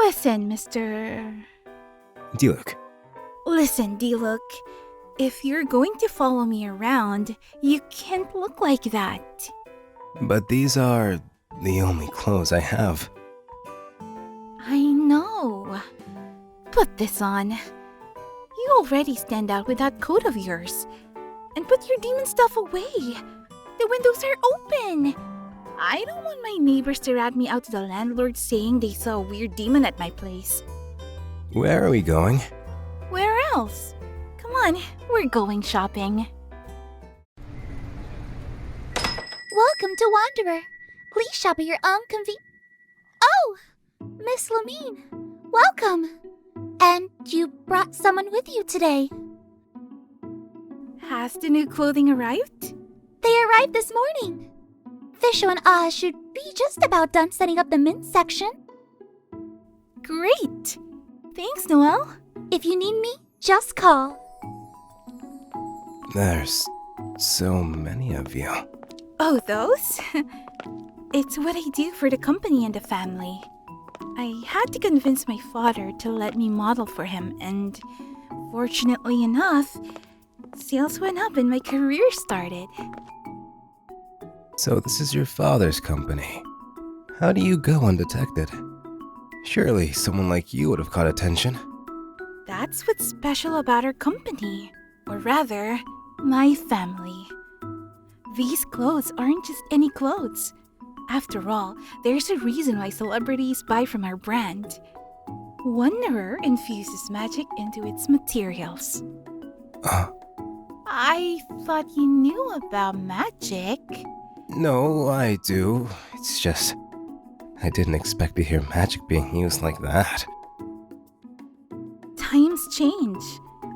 Listen, Mr. Diluc. Listen, Diluc. If you're going to follow me around, you can't look like that. But these are the only clothes I have. I know. Put this on. You already stand out with that coat of yours. And put your demon stuff away. The windows are open. I don't want my neighbors to rat me out to the landlord saying they saw a weird demon at my place. Where are we going? Where else? Come on, we're going shopping. Welcome to Wanderer. Please shop at your own Oh! Miss Lumine, welcome! And you brought someone with you today. Has the new clothing arrived? They arrived this morning. Fischl and I should be just about done setting up the mint section. Great! Thanks, Noelle. If you need me, just call. There's so many of you. Oh, those? It's what I do for the company and the family. I had to convince my father to let me model for him, and fortunately enough, sales went up and my career started. So this is your father's company. How do you go undetected? Surely someone like you would have caught attention. That's what's special about our company. Or rather, my family. These clothes aren't just any clothes. After all, there's a reason why celebrities buy from our brand. Wanderer infuses magic into its materials. I thought you knew about magic. No, I do. It's just, I didn't expect to hear magic being used like that. Times change.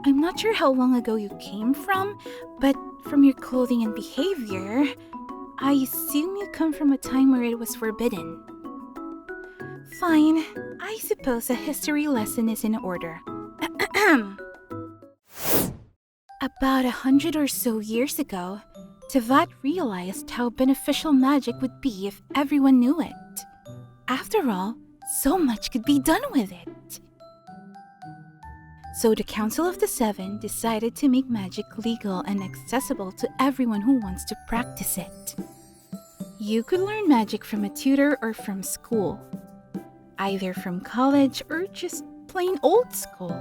I'm not sure how long ago you came from, but from your clothing and behavior, I assume you come from a time where it was forbidden. Fine, I suppose a history lesson is in order. About 100 or so years ago, Tevat realized how beneficial magic would be if everyone knew it. After all, so much could be done with it. So the Council of the Seven decided to make magic legal and accessible to everyone who wants to practice it. You could learn magic from a tutor or from school, either from college or just plain old school.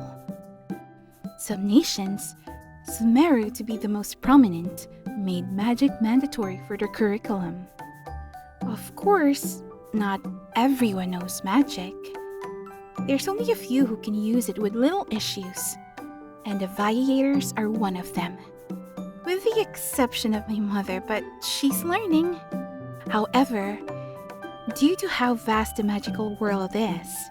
Some nations, Sumeru to be the most prominent, made magic mandatory for their curriculum. Of course, not everyone knows magic. There's only a few who can use it with little issues, and the Viators are one of them. With the exception of my mother, but she's learning. However, due to how vast the magical world is,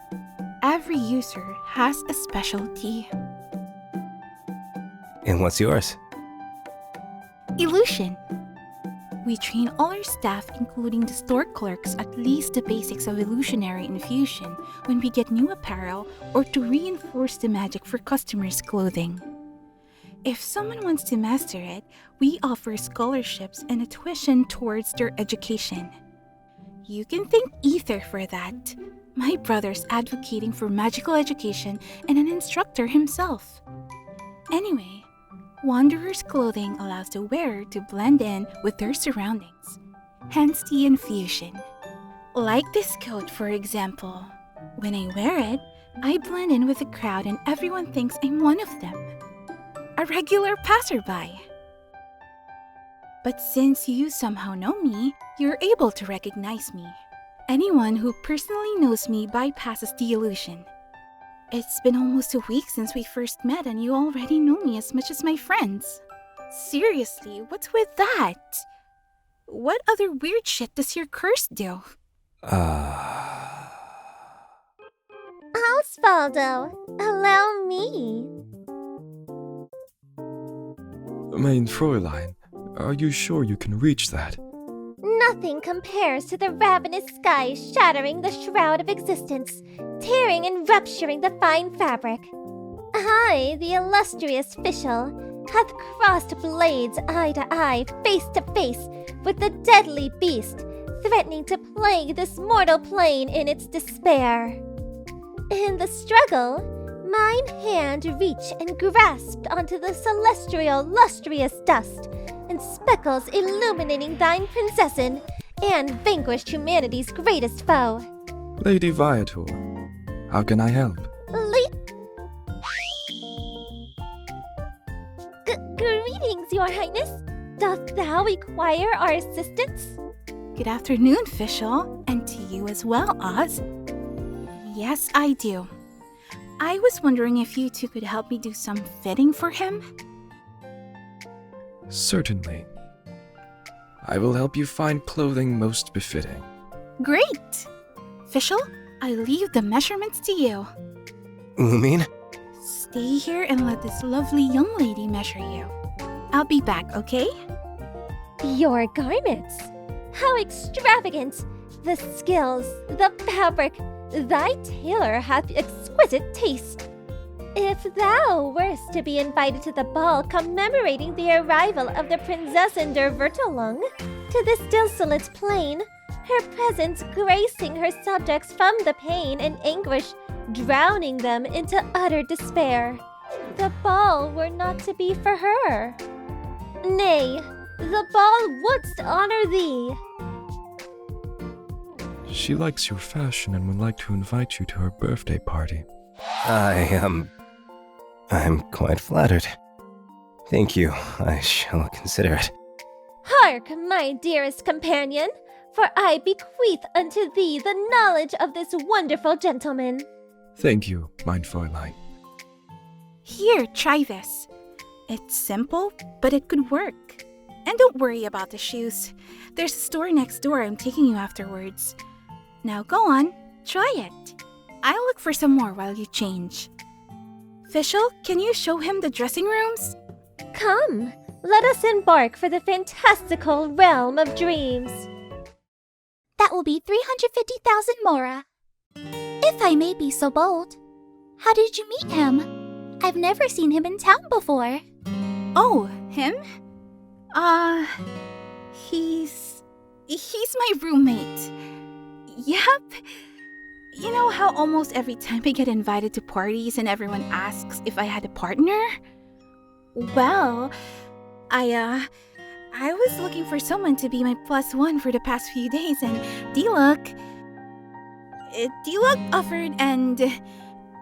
every user has a specialty. And what's yours? Illusion. We train all our staff, including the store clerks, at least the basics of illusionary infusion when we get new apparel or to reinforce the magic for customers' clothing. If someone wants to master it, we offer scholarships and a tuition towards their education. You can thank Ether for that. My brother's advocating for magical education and an instructor himself. Anyway, Wanderer's clothing allows the wearer to blend in with their surroundings, hence the infusion. Like this coat, for example. When I wear it, I blend in with the crowd and everyone thinks I'm one of them, a regular passerby. But since you somehow know me, you're able to recognize me. Anyone who personally knows me bypasses the illusion. It's been almost a week since we first met and you already know me as much as my friends. Seriously, what's with that? What other weird shit does your curse do? Osvaldo, allow me. Mein Fräulein, are you sure you can reach that? Nothing compares to the ravenous sky shattering the shroud of existence, tearing and rupturing the fine fabric. I, the illustrious Fischl, hath crossed blades eye to eye, face to face, with the deadly beast, threatening to plague this mortal plane in its despair. In the struggle, mine hand reached and grasped onto the celestial lustrous dust, and speckles illuminating thine princessin, and vanquished humanity's greatest foe. Lady Viator, how can I help? Greetings, Your Highness. Doth thou require our assistance? Good afternoon, Fischl, and to you as well, Oz. Yes, I do. I was wondering if you two could help me do some fitting for him? Certainly. I will help you find clothing most befitting. Great! Fischl, I leave the measurements to you. Lumine? Stay here and let this lovely young lady measure you. I'll be back, okay? Your garments? How extravagant! The skills, the fabric, thy tailor hath exquisite taste. If thou werest to be invited to the ball commemorating the arrival of the Prinzessin der Vertelung to this desolate plain, her presence gracing her subjects from the pain and anguish, drowning them into utter despair, the ball were not to be for her. Nay, the ball wouldst honor thee. She likes your fashion and would like to invite you to her birthday party. I'm quite flattered. Thank you. I shall consider it. Hark, my dearest companion, for I bequeath unto thee the knowledge of this wonderful gentleman. Thank you, mein Fräulein. Here, try this. It's simple, but it could work. And don't worry about the shoes. There's a store next door I'm taking you afterwards. Now go on, try it. I'll look for some more while you change. Fischl, can you show him the dressing rooms? Come, let us embark for the fantastical realm of dreams. That will be 350,000 mora. If I may be so bold, how did you meet him? I've never seen him in town before. Oh, him? He's my roommate. Yep. You know how almost every time I get invited to parties and everyone asks if I had a partner? Well, I was looking for someone to be my +1 for the past few days, and Diluc offered and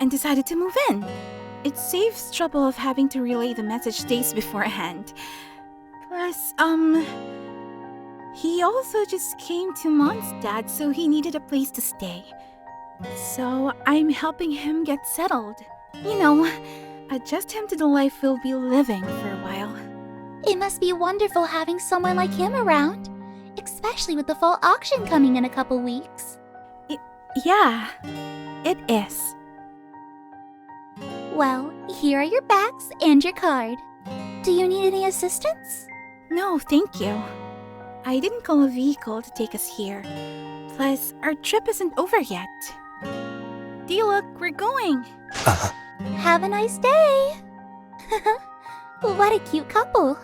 decided to move in. It saves trouble of having to relay the message days beforehand. Plus, he also just came to Mondstadt, so he needed a place to stay. So I'm helping him get settled. You know, adjust him to the life we'll be living for a while. It must be wonderful having someone like him around, especially with the fall auction coming in a couple weeks. Yeah, it is. Well, here are your bags and your card. Do you need any assistance? No, thank you. I didn't call a vehicle to take us here. Plus, our trip isn't over yet. Diluc, we're going. Have a nice day. What a cute couple.